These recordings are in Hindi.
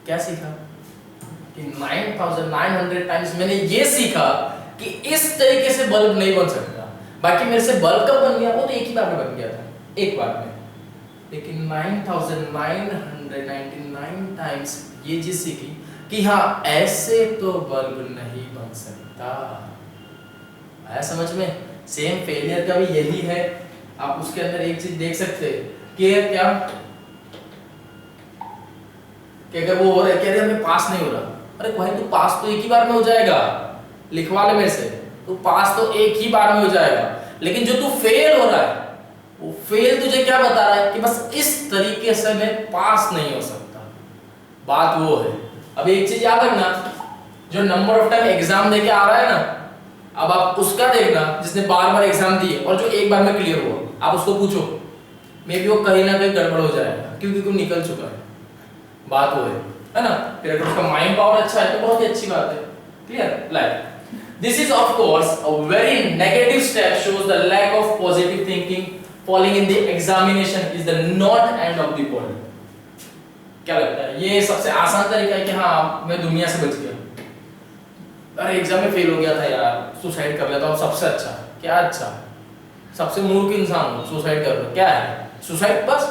क्या सीखा कि 9900 टाइम्स मैंने ये सीखा कि इस तरीके से बल्ब नहीं बन सकता। बाकी मेरे से बल्ब कब बन गया, वो तो एक ही बार में बन गया था, एक बार में। लेकिन 9999 टाइम्स ये चीज सीखी कि हाँ ऐसे तो बल्ब नहीं बन सकता। आया समझ में? सेम फेलियर का भी यही है। आप उसके अंदर एक चीज देख सकते हैं कि क्या कि अगर वो हो रहा है कह रहे हमें पास नहीं हो रहा, अरे भाई तू पास तो एक ही बार में हो जाएगा, लिखवा ले में से, तू पास तो एक ही बार में हो जाएगा। लेकिन जो तू फेल हो रहा है वो फेल तुझे क्या बता रहा है कि बस इस तरीके से मैं पास नहीं हो सकता। बात वो है। अब एक चीज याद रखना, जो नंबर ऑफ टाइम एग्जाम देके आ रहा है ना, अब आप उसका देखना जिसने बार बार एग्जाम दिए और जो एक बार में क्लियर हुआ, आप उसको पूछो, मे बी वो कहीं ना कहीं गड़बड़ हो जाएगा क्योंकि वो निकल चुका है। बात वो है ना? फिर अगर उसका माइंड पावर अच्छा है तो बहुत ही अच्छी बात है। Clear? Like this is of course a very negative step, shows the lack of positive thinking, falling in the examination is the not end of the world. क्या लगता है? ये सबसे आसान तरीका है कि हाँ मैं दुनिया से बच गया, अरे एग्जाम में फेल हो गया था यार, सुसाइड कर लेता हूं, सबसे अच्छा। क्या अच्छा? सबसे मूर्ख इंसान हो, सुसाइड कर लो, क्या है सुसाइड? बस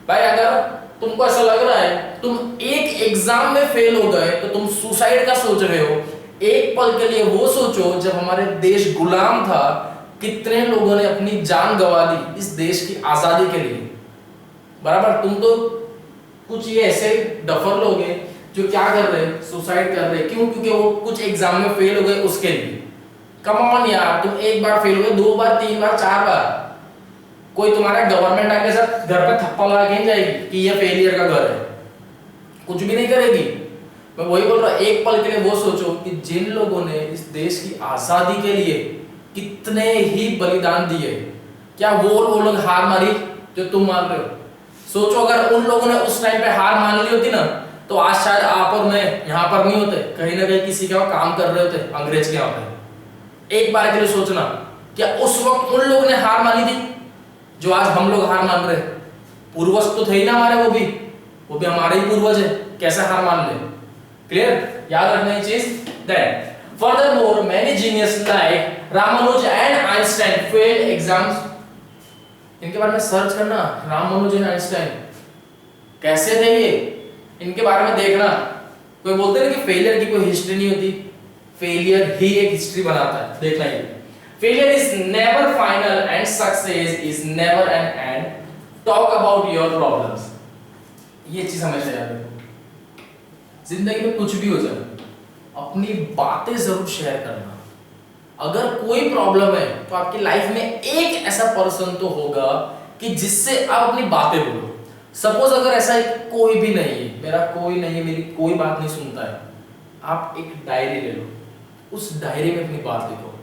भाई अगर तुमको ऐसा लग रहा है तुम एक एग्जाम में फेल हो गए तो तुम सुसाइड का सोच रहे हो, एक पल के लिए वो सोचो जब हमारे देश गुलाम था, कितने लोगों ने अपनी जान गंवा दी इस देश की आजादी के लिए। बराबर? तुम तो कुछ ये ऐसे डफर लोग हैं जो क्या कर रहे हैं, सुसाइड कर रहे हैं। क्यों? क्योंकि वो कुछ एग्जाम में फेल हो गए उसके लिए। कम ऑन यार, तुम एक बार फेल हो गए, 2 बार, 3 बार, 4 बार, कोई तुम्हारा गवर्नमेंट आके साथ घर पे थप्पा लगा के जाएगी कि ये फेलियर का घर है, कुछ भी नहीं करेगी। मैं वही बोल रहा, एक पल के लिए वो सोचो कि जिन लोगों ने इस देश की आजादी के लिए कितने ही बलिदान दिए, क्या वो लोग हार मारी जो तुम मान रहे हो? सोचो अगर उन लोगों ने उस टाइम पे हार मान ली होती ना, तो आज शायद आप और मैं यहाँ पर नहीं होते, कहीं ना कहीं किसी का काम कर रहे होते अंग्रेज के यहाँ पे। एक बार के लिए सोचना, क्या उस वक्त उन लोगों ने हार मानी थी जो आज हम लोग हार मान रहे? पूर्वज तो थे ही ना हमारे, वो भी हमारे ही पूर्वज है, कैसे हार मान ले? क्लियर? याद रखना ये चीज। Then furthermore many genius like Ramanuja and Einstein failed exams. इनके बारे में सर्च करना, रामानुज एंड आइंस्टाइन कैसे थे ये, इनके बारे में देखना। कोई बोलते हैं कि फेलियर की कोई हिस्ट्री नहीं होती, फेलियर ही एक हिस्ट्री बनाता है। देखना ये, failure is never final and success is never an end. Talk about your problems. ये चीज हमेशा याद रखो। जिंदगी में कुछ भी हो जाए, अपनी बातें जरूर शेयर करना। अगर कोई प्रॉब्लम है तो आपकी लाइफ में एक ऐसा पर्सन तो होगा कि जिससे आप अपनी बातें बोलो। सपोज अगर ऐसा कोई भी नहीं है, मेरा कोई नहीं है, मेरी कोई बात नहीं सुनता है, आप एक डायरी ले लो, उस डायरी में अपनी बात लिखो।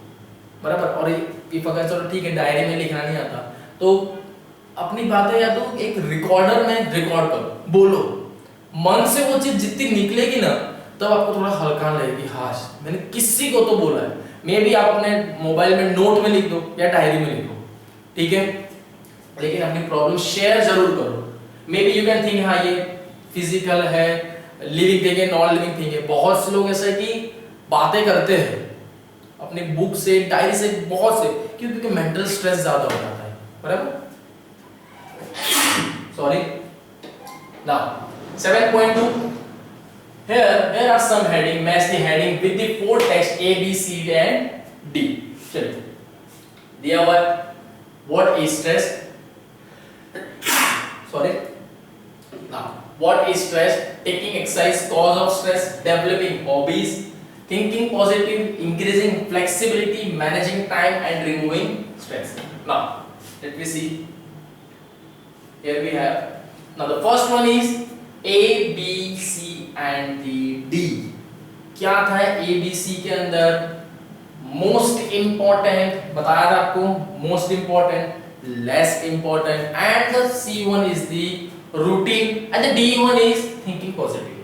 बराबर? और इफ अगर चलो ठीक है डायरी में लिखना नहीं आता तो अपनी बातें या तो एक रिकॉर्डर में रिकॉर्ड करो, बोलो। मन से वो चीज जितनी निकलेगी ना, तब आपको थोड़ा हल्का लगेगी, हाँ मैंने किसी को तो बोला है। मे बी आप अपने मोबाइल में नोट में लिख दो या डायरी में लिखो, ठीक है, लेकिन अपनी प्रॉब्लम शेयर जरूर करो। May be you can think हाँ ये फिजिकल है, लिविंग थिंग है, नॉन लिविंग थिंग है। बहुत से लोग ऐसा है कि बातें करते हैं अपने बुक से, डायरी से, बहुत से, क्योंकि मेंटल स्ट्रेस ज्यादा हो जाता है। बराबर? Sorry. Now 7.2, here are some heading, match the heading with the 4 text A, B, C and D. चलिए, दिया हुआ है what is stress, sorry, now what is stress, taking exercise, cause of stress, developing hobbies, thinking positive, increasing flexibility, managing time and removing stress. Now let me see, here we have, now the first one is A, B, C and the D. क्या था A, B, C के अंदर? मोस्ट इंपॉर्टेंट बताया था आपको, most important, less important, and the C1 is the routine and the D1 is thinking positive.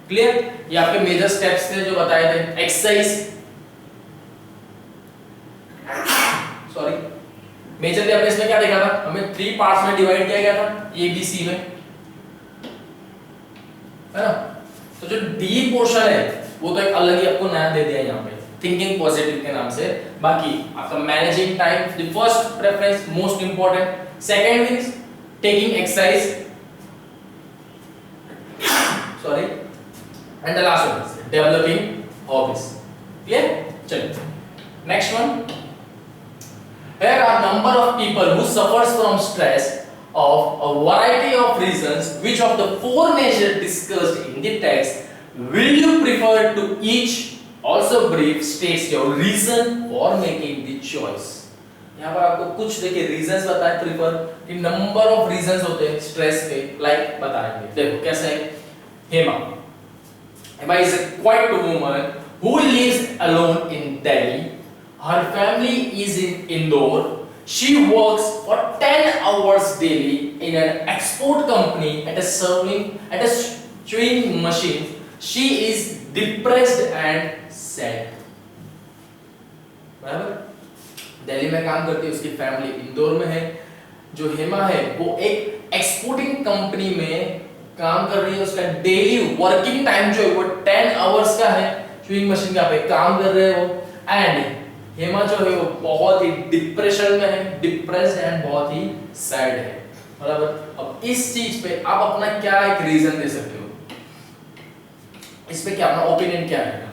Clear? ये आपके मेजर स्टेप्स थे जो बताए थे। एक्सरसाइज, सॉरी, मेजरली हमने इसमें क्या देखा था, हमें 3 पार्ट्स में डिवाइड किया गया था A, B, C में, है ना? तो जो डी पोर्शन है वो तो एक अलग ही आपको नया दे दिया यहाँ पे, थिंकिंग पॉजिटिव के नाम से। बाकी आपका managing time, the first preference most important, second is taking exercise, sorry, and the last one is developing hobbies. Clear? चलिए next one, there are number of people who suffers from stress of a variety of reasons. Which of the four measures discussed in the text will you prefer to each? Also brief states your reason for making the choice. यहाँ पर आपको कुछ देखिए reasons बताए prefer कि number of reasons होते हैं stress के, like बताएंगे। देखो कैसे है, Hema is a quiet woman who lives alone in Delhi. Her family is in Indore. She works for 10 hours daily in an export company at a sewing machine. She is depressed and sad. बराबर? दिल्ली में काम करती है, उसकी फैमिली इंदौर में है। जो हेमा है वो एक एक्सपोर्टिंग कंपनी में काम कर रही है, उसका डेली वर्किंग टाइम जो है वो 10 आवर्स का है, स्विंग मशीन का पे काम कर रहे हो। एंड हेमा जो है वो बहुत ही डिप्रेशन में है, डिप्रेस्ड एंड बहुत ही सैड है। बराबर? अब इस चीज पे आप अपना क्या एक रीजन दे सकते हो, इस पे क्या अपना ओपिनियन क्या है?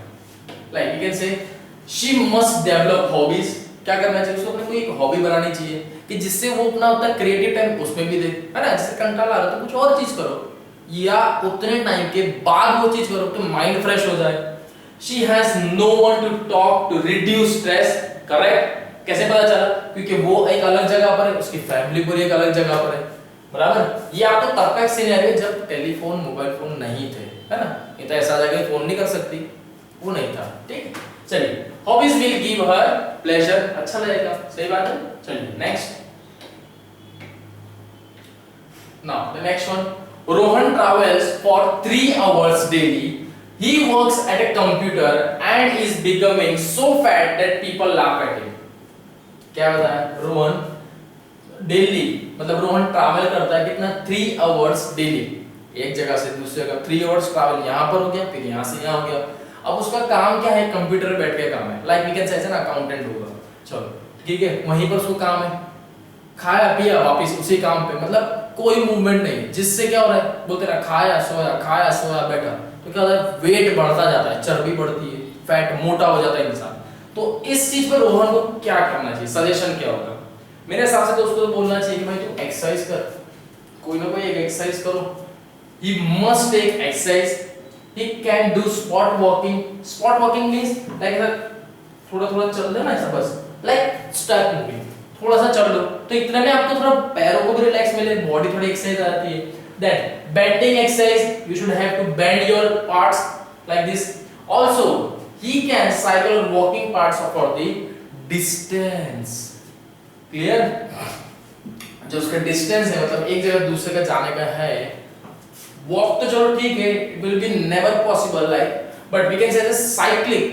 लाइक यू कैन से शी मस्ट डेवलप हॉबीज। क्या करना चाहिए उसको? अपने कोई एक हॉबी बनानी चाहिए कि जिससे वो अपना उतना क्रिएटिव टाइम उसमें भी दे, है ना? जिससे कंटाला आ रहा है तो कुछ और चीज करो, या उतने टाइम के बाद वो चीज करो तो माइंड फ्रेश हो जाए। She has no one to talk to reduce stress. Correct? कैसे पता चला? क्योंकि वो एक अलग जगह पर है, उसकी फैमिली पूरी एक अलग जगह पर है। बराबर? ये आपको तब का एक सिनेरियो जब टेलीफोन मोबाइल फोन नहीं थे, है ना? ये तो ऐसा जगह फोन नहीं कर सकती, वो नहीं था। ठीक? चलिए, hobbies will give her pleasure, अच्छा लगेगा, सही बात है। चलिए next, now the next one, Rohan travels for 3 hours daily. He works at a computer and is becoming so fat that people laugh at him. क्या बताया? रोहन डेली, मतलब रोहन ट्रैवल करता है कितना? 3 hours डेली, एक जगह से दूसरी जगह 3 hours ट्रैवल, यहाँ पर हो गया, फिर यहाँ से यहाँ हो गया। अब उसका काम क्या है? कंप्यूटर पे बैठ के काम है, लाइक वी कैन से ना अकाउंटेंट होगा, चलो ठीक है, वहीं पर उसको काम है, खाया पिया वापस उसी काम पे, मतलब कोई मूवमेंट नहीं, जिससे क्या हो रहा है? बोलते रहा खाया सोया बैठा, तो क्या होता है? वेट बढ़ता जाता है, चर्बी बढ़ती है, फैट मोटा हो जाता है इंसान। तो इस चीज पर रोहन को क्या करना चाहिए? सजेशन क्या होगा? मेरे हिसाब से तो उसको तो बोलना चाहिए कि भाई तू एक्सरसाइज कर, कोई ना कोई एक एक्सरसाइज करो। He must take exercise, he can do spot walking. Spot walking means like थोड़ा थोड़ा चल लेना ऐसा, बस लाइक स्टेप मूविंग, थोड़ा सा चल लो, तो इतने में आपको थोड़ा पैरों को भी रिलैक्स मिले, बॉडी थोड़ी एक्सरसाइज आती है। Then bending exercise, you should have to bend your parts like this. Also, he can cycle or walking parts for the distance. Clear? जो उसका distance है, मतलब एक जगह दूसरे का जाने का है, walk तो चलो ठीक है, it will be never possible like, but we can say this cycling,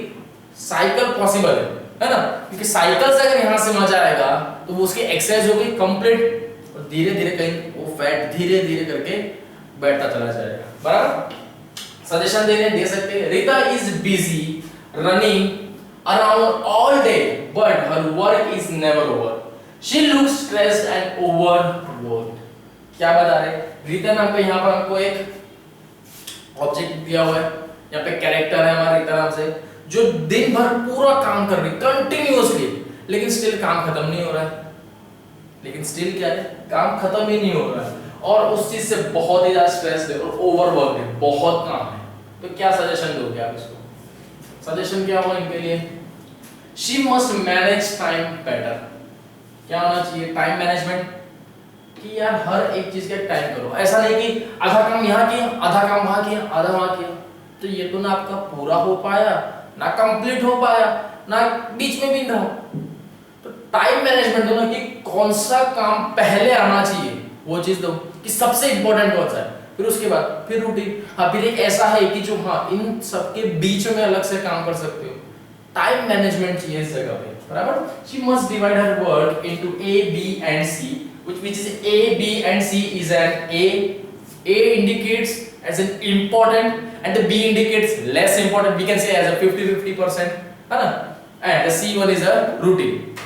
cycle possible है ना? क्योंकि साइकिल से अगर यहाँ से वहाँ जाएगा तो वो उसकी एक्सरसाइज हो गई कंप्लीट, और धीरे धीरे कहीं वो फैट धीरे धीरे करके बैठता चला जाएगा। बराबर? सजेशन दे सकते हैं। Rita is busy running around all day but her work is never over. She looks stressed and overworked. क्या बता रहे? रीता नाम पे यहाँ पर हमको एक ऑब्जेक्ट दिया हुआ है, यहाँ पे कैरेक्टर है हमारा रीता नाम से, जो दिन भर पूरा काम कर रही कंटिन्यूअसली, लेकिन स्टिल काम खत्म नहीं हो रहा है। लेकिन स्टिल क्या है? काम खत्म ही नहीं हो रहा है, और उस चीज से बहुत ही ज्यादा स्ट्रेस है और ओवरवर्क है, बहुत काम है। तो क्या सजेशन दोगे आप इसको? सजेशन क्या होगा इनके लिए? She must manage time better. क्या होना चाहिए? टाइम मैनेजमेंट, कि यार हर एक चीज का टाइम करो, ऐसा नहीं कि आधा काम यहाँ किया, आधा काम वहां किया, आधा वहां किया, तो ये तो ना आपका पूरा हो पाया, ना कंप्लीट हो पाया, ना बीच में भी रहा। तो टाइम मैनेजमेंट दो ना, कि कौन सा काम पहले आना चाहिए वो चीज दो, कि सबसे इंपॉर्टेंट कौन सा है, फिर उसके बाद फिर रूटीन। हाँ, फिर एक ऐसा है कि जो हाँ इन सबके बीच में अलग से काम कर सकते हो। टाइम मैनेजमेंट चाहिए इस जगह पे, बराबर? She must divide her work into A, B and C, which is A, B and C is an A indicates as an important and the B indicates less important, we can say as a 50-50%, है ना, and the C1 is a routine.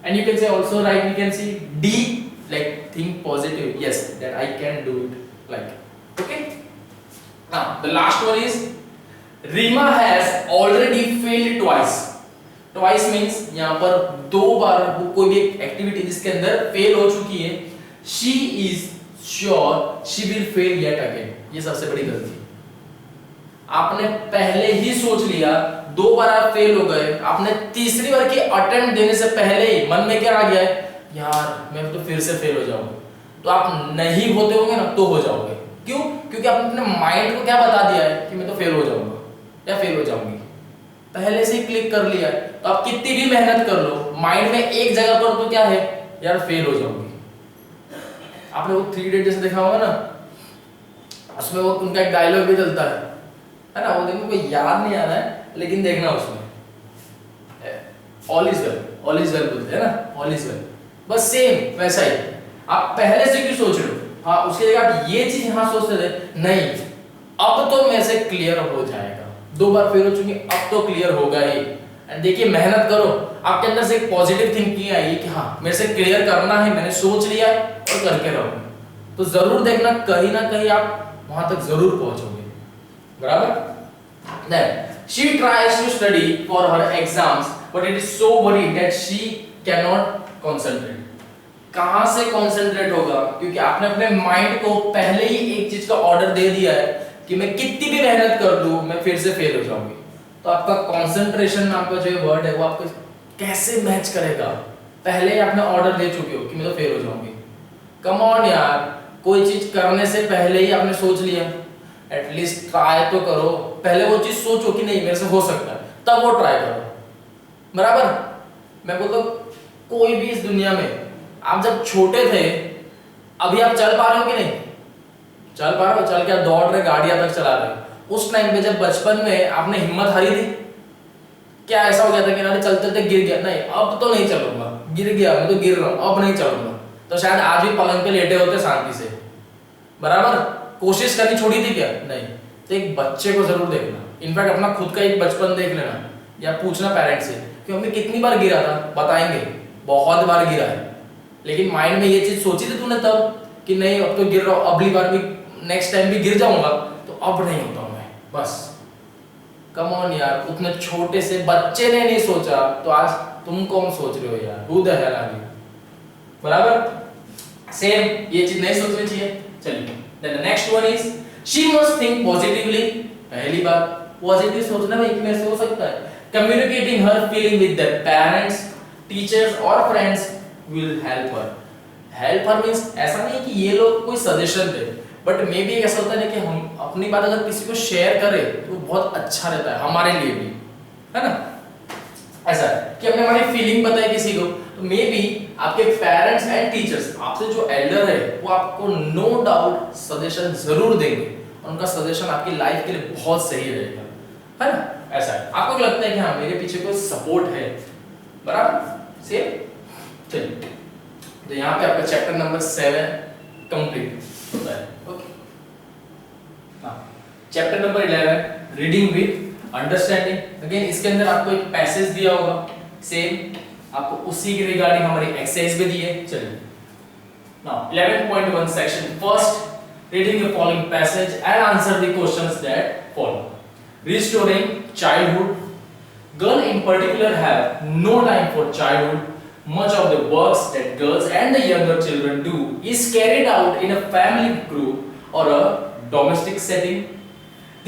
And you can say also, right, we can see D like think positive, yes, that I can do it, like, okay. Now the last one is Rima has already failed twice. Twice means यहाँ पर 2 बार वो कोई भी एक्टिविटी जिसके अंदर फेल हो चुकी है, she is sure she will fail yet again. ये सबसे बड़ी गलती, आपने पहले ही सोच लिया, 2 बार आप फेल हो गए, आपने तीसरी बार की अटेम्प्ट देने से पहले ही मन में क्या आ गया है, यार मैं तो फिर से फेल हो जाऊंगा, तो आप नहीं होते होंगे ना तो हो जाओगे। क्यों? क्योंकि आपने अपने माइंड को क्या बता दिया है कि मैं तो फेल हो जाऊंगा या फेल हो जाऊंगी, पहले से ही क्लिक कर लिया है। तो आप कितनी भी मेहनत कर लो, माइंड में एक जगह पर तो क्या है, यार फेल हो जाऊंगी। आपने वो 3 इडियट जैसे देखा होगा ना, उसमें वो उनका एक डायलॉग भी चलता है ना, वो देखो कोई याद नहीं आ रहा है लेकिन देखना उसमें ऑल इज वेल बोलते हैं ना, ऑल इज वेल, बस सेम वैसा ही। आप पहले से क्यों सोच रहे हो, हाँ उसकी जगह आप ये चीज यहाँ सोचते थे, नहीं अब तो मेरे से क्लियर हो जाएगा, 2 बार फेल हो चुकी, अब तो क्लियर होगा ही। एंड देखिए मेहनत करो, आपके अंदर से एक पॉजिटिव थिंकिंग आई कि हाँ मेरे से क्लियर करना है, मैंने सोच लिया और करके रहो, तो जरूर देखना कहीं ना कहीं आप वहां तक जरूर पहुंचोगे, बराबर। Then she tries to study for her exams, but it is so worried that she cannot concentrate. कहां से कंसंट्रेट होगा, क्योंकि आपने अपने माइंड को पहले ही एक चीज का ऑर्डर दे दिया है कि मैं कितनी भी मेहनत कर लूं मैं फिर से फेल हो जाऊंगी। तो आपका कंसंट्रेशन नाम का जो वर्ड है वो आपको कैसे मैच करेगा, पहले ही आपने ऑर्डर दे चुके हो कि मैं तो फेल हो जाऊंगी। कम ऑन यार, कोई चीज करने से पहले ही आपने सोच लिया, एटलीस्ट ट्राई तो करो, पहले वो चीज सोचो कि नहीं मेरे से हो सकता है, तब वो ट्राई करो, बराबर। मैं बोलता हूं कोई भी इस दुनिया में, आप जब छोटे थे, अभी आप चल पा रहे हो कि नहीं, चल पा रहे हो, चल के आप दौड़ रहे, गाड़ियां तक चला रहे, उस टाइम पे जब बचपन में आपने हिम्मत हारी थी, क्या ऐसा हो गया था कि ना चलते चलते गिर गया, नहीं अब तो नहीं चलूंगा, गिर गया मैं तो गिर रहा हूं, अब नहीं चलूंगा, तो शायद आज भी पलंग पे लेटे होते शांति से, बराबर। कोशिश करनी छोड़ी थी क्या, नहीं। तो एक बच्चे को जरूर देखना, इनफैक्ट अपना खुद का एक बचपन देख लेना, या पूछना पेरेंट्स से कि मम्मी कितनी बार गिरा था, बताएंगे बहुत बार गिरा है, लेकिन माइंड में ये चीज सोची थी तूने तब कि नहीं अब तो गिर रहा हूं, अगली बार भी नेक्स्ट टाइम भी गिर जाऊंगा, तो अब नहीं होता हूं मैं, बस। कम ऑन यार, उतने छोटे से बच्चे ने नहीं सोचा, तो आज तुम कौन सोच रहे हो यार, who the hell are you, बराबर। सेम ये चीज नहीं सोचनी चाहिए। चलिए then the next one is she must think positively। पहली बात, पॉजिटिव सोचना वीकनेस हो सकता है। communicating her feeling with their parents, teachers और friends will help her। help her means ऐसा नहीं कि ये लोग कोई suggestion they, but may be ऐसा होता है कि हम अपनी बात अगर किसी को शेयर करें तो बहुत अच्छा रहता है हमारे लिए भी, है ना। ऐसा कि हमने हमारी फीलिंग बताई किसी को, तो मे बी आपके पेरेंट्स एंड टीचर्स, आपसे जो एल्डर है वो आपको नो डाउट सजेशन जरूर देंगे, और उनका सजेशन आपकी लाइफ के लिए बहुत सही रहेगा, है ना। ऐसा है, आपको लगता है कि हाँ मेरे पीछे कोई सपोर्ट है, बराबर। सेम। चलिए तो यहाँ पे आपका चैप्टर नंबर 7 कंप्लीट होता है। ओके, हाँ chapter number 11 reading with understanding. Again इसके अंदर आपको एक पैसेज दिया होगा, सेम आपको उसी के रिगार्डिंग हमारी एक्सरसाइज भी दी है। चलिए now 11.1 section first, reading the following passage and answer the questions that follow. Restoring childhood. Girls in particular have no time for childhood. Much of the works that girls and the younger children do is carried out in a family group or a domestic setting.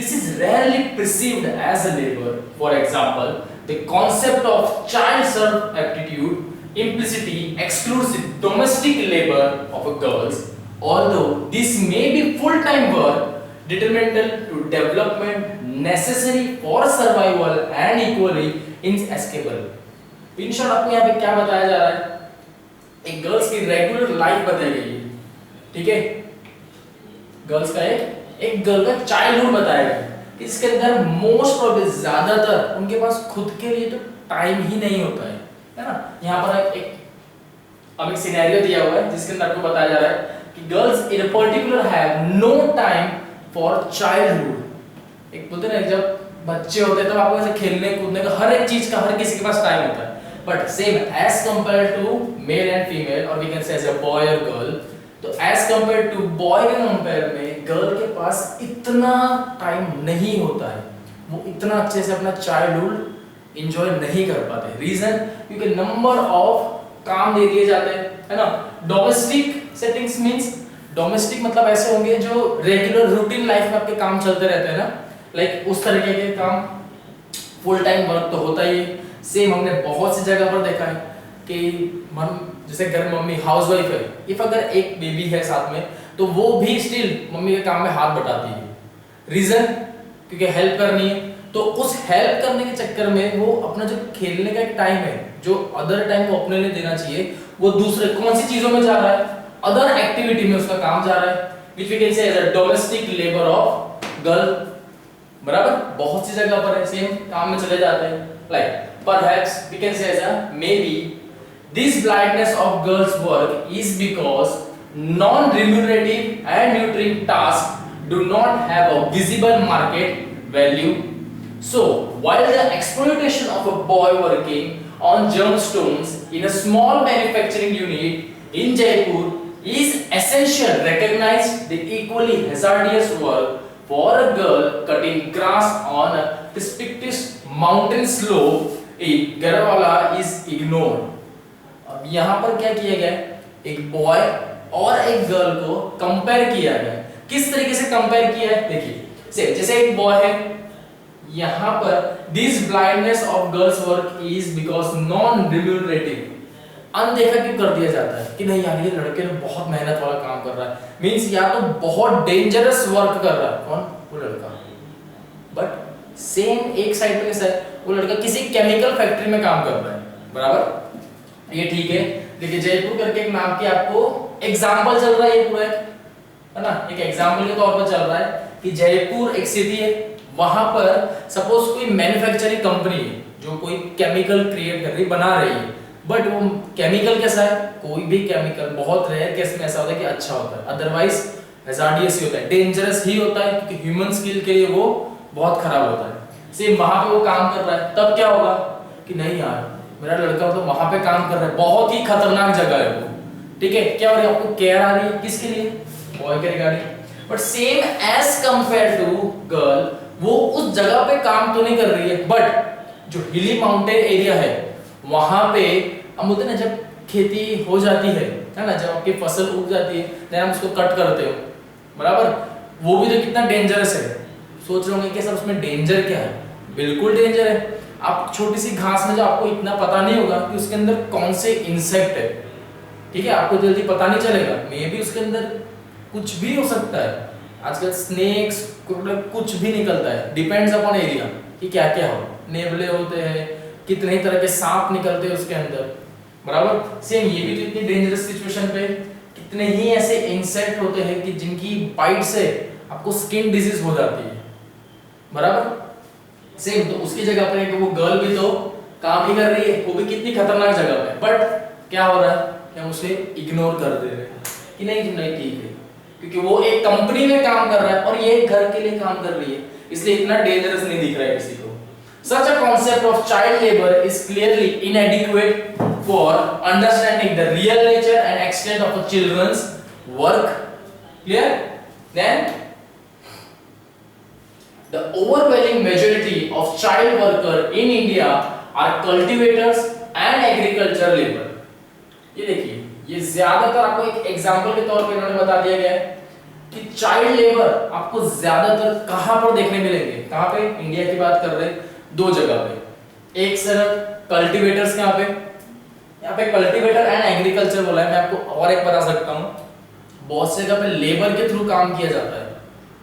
This is rarely perceived as a labor. For example, the concept of child serve aptitude implicitly excludes the domestic labor of a girls, although this may be full-time work detrimental to development necessary for survival and equally inescapable. In short आपको यहाँ पे क्या बताया जा रहा है, एक गर्ल्स की रेगुलर लाइफ बताई गई है, ठीक है। गर्ल्स का एक गर्ल का चाइल्डहुड बताया गया है, इसके अंदर मोस्ट प्रोबेबली ज्यादातर उनके पास खुद के लिए तो टाइम ही नहीं होता है ना। यहाँ पर एक सिनेरियो दिया हुआ है जिसके अंदर आपको बताया जा रहा है कि girls in particular have no time for childhood. एक बोलते हैं ना जब बच्चे होते हैं तब आपको ऐसे खेलने कूदने का हर एक चीज का हर किसी के पास टाइम होता है, but same as compare to male and female और we can say as a boy और गर्ल, तो एज कंपेयर टू बॉय के कंपेयर में गर्ल के पास इतना टाइम नहीं होता है, वो इतना अच्छे से अपना चाइल्डहुड एंजॉय नहीं कर पाते। रीजन क्योंकि नंबर ऑफ काम दे दिए जाते हैं, है ना। डोमेस्टिक सेटिंग्स मींस डोमेस्टिक मतलब ऐसे होंगे जो रेगुलर रूटीन लाइफ में आपके काम चलते रहते हैं ना, लाइक उस तरीके के काम, फुल टाइम वर्क तो होता ही है। सेम हमने बहुत सी जगह पर देखा है कि जैसे घर में मम्मी हाउसवाइफ है, इफ अगर एक बेबी है साथ में तो वो भी स्टिल मम्मी के काम में हाथ बटाती है। रीजन क्योंकि हेल्प करनी है, तो उस हेल्प करने के चक्कर में वो अपना जो खेलने का एक टाइम है, जो अदर टाइम को अपने लिए देना चाहिए, वो दूसरे कौन सी चीजों में जा रहा है, अदर एक्टिविटी में उसका काम जा रहा है, which we can say as a domestic labour of girl. बराबर, बहुत सी जगह पर है सेम काम में चले जाते हैं। Like perhaps we can say as a maybe this blindness of girls work is because non-remunerative and nurturing tasks do not have a visible market value. So while the exploitation of a boy working on gemstones in a small manufacturing unit in Jaipur is essential, recognized the equally hazardous work for a girl cutting grass on a precipitous mountain slope Garhwala is ignored। अब यहाँ पर क्या किया गया, एक बॉय और एक गर्ल को कंपेयर किया गया। किस तरीके से कंपेयर किया है देखिए, जैसे एक बॉय है, यहाँ पर this blindness of girls work is because non remunerative, अनदेखा क्यों कर दिया जाता है कि नहीं यार ये लड़के ने बहुत मेहनत वाला काम कर रहा है, मींस या तो बहुत डेंजरस वर्क कर रहा है, कौन, वो लड़का। बट सेम एक साइड पे कैसा है, वो लड़का किसी केमिकल फैक्ट्री में काम कर रहा है, बराबर, ये ठीक है। देखिए जयपुर करके एक नाम की आपको एग्जांपल चल रहा है, ये पूरा है ना, एक एग्जांपल के तौर पर चल रहा है कि जयपुर एक सिटी है, वहां पर सपोज कोई मैन्युफैक्चरिंग कंपनी है जो कोई केमिकल क्रिएट कर रही, बना रही है, बट वो केमिकल कैसा है, कोई भी केमिकल बहुत रेयर केस में ऐसा होता है कि अच्छा होता है, अदरवाइज हैजार्डियस ही होता है, डेंजरस ही होता है, क्योंकि ह्यूमन स्किल के लिए वो बहुत खराब होता है। सेम वहां पे वो काम कर रहा है, तब क्या होगा कि नहीं यार मेरा लड़का तो वहां पे काम कर रहा है, बहुत ही खतरनाक जगह है वो, ठीक है। क्या हो रही है, आपको केयर आ रही है, किसके लिए, बॉय के regarding. But same as compare to girl, वो उस जगह पे काम तो नहीं कर रही है, बट जो हिली माउंटेन एरिया है वहां पे हम बोलते हैं ना, जब खेती हो जाती है ना, जब आपकी फसल उग जाती है, देन हम उसको कट करते हो, बराबर, वो भी तो कितना डेंजरस है। सोच रहे होंगे कि सर उसमें डेंजर क्या है, बिल्कुल डेंजर है। आप छोटी सी घास में जो आपको इतना पता नहीं होगा कि उसके अंदर कौन से इंसेक्ट है, ठीक है, आपको जल्दी पता नहीं चलेगा, मे बी उसके अंदर कुछ भी हो सकता है, आजकल स्नेक्स कुछ भी निकलता है, डिपेंड्स अपॉन एरिया कि क्या क्या हो, नेवले होते हैं, कितने ही तरह के सांप निकलते हैं उसके अंदर, बराबर। सेम ये भी तो इतनी डेंजरस सिचुएशन पे कितने ही ऐसे इंसेक्ट होते हैं कि जिनकी बाइट से आपको स्किन डिजीज हो जाती है, बराबर। सेम तो उसकी जगह पर वो गर्ल भी तो काम ही कर रही है, वो भी कितनी खतरनाक जगह पे, बट क्या हो रहा है कि हम उसे इग्नोर कर दे रहे हैं कि नहीं नहीं ठीक है, क्योंकि वो एक कंपनी में काम कर रहा है और ये घर के लिए काम कर रही है, इसलिए इतना डेंजरस नहीं दिख रहा है किसी को। Such a concept of child labor is clearly inadequate for understanding the real nature and extent of a children's work. Clear? Then the overwhelming majority of child workers in India are cultivators and agriculture labor. ये देखिए, ये ज्यादातर आपको एक एग्जांपल के तौर पे इन्होंने बता दिया गया है कि चाइल्ड लेबर आपको ज्यादातर कहां पर देखने मिलेंगे, कहां पे, इंडिया की बात कर रहे हैं, दो जगह पे। एक सर कल्टीवेटर्स के यहाँ पे कल्टीवेटर एंड एग्रीकल्चर बोला है, मैं आपको और एक बता सकता हूँ, बहुत से जगह पे लेबर के थ्रू काम किया जाता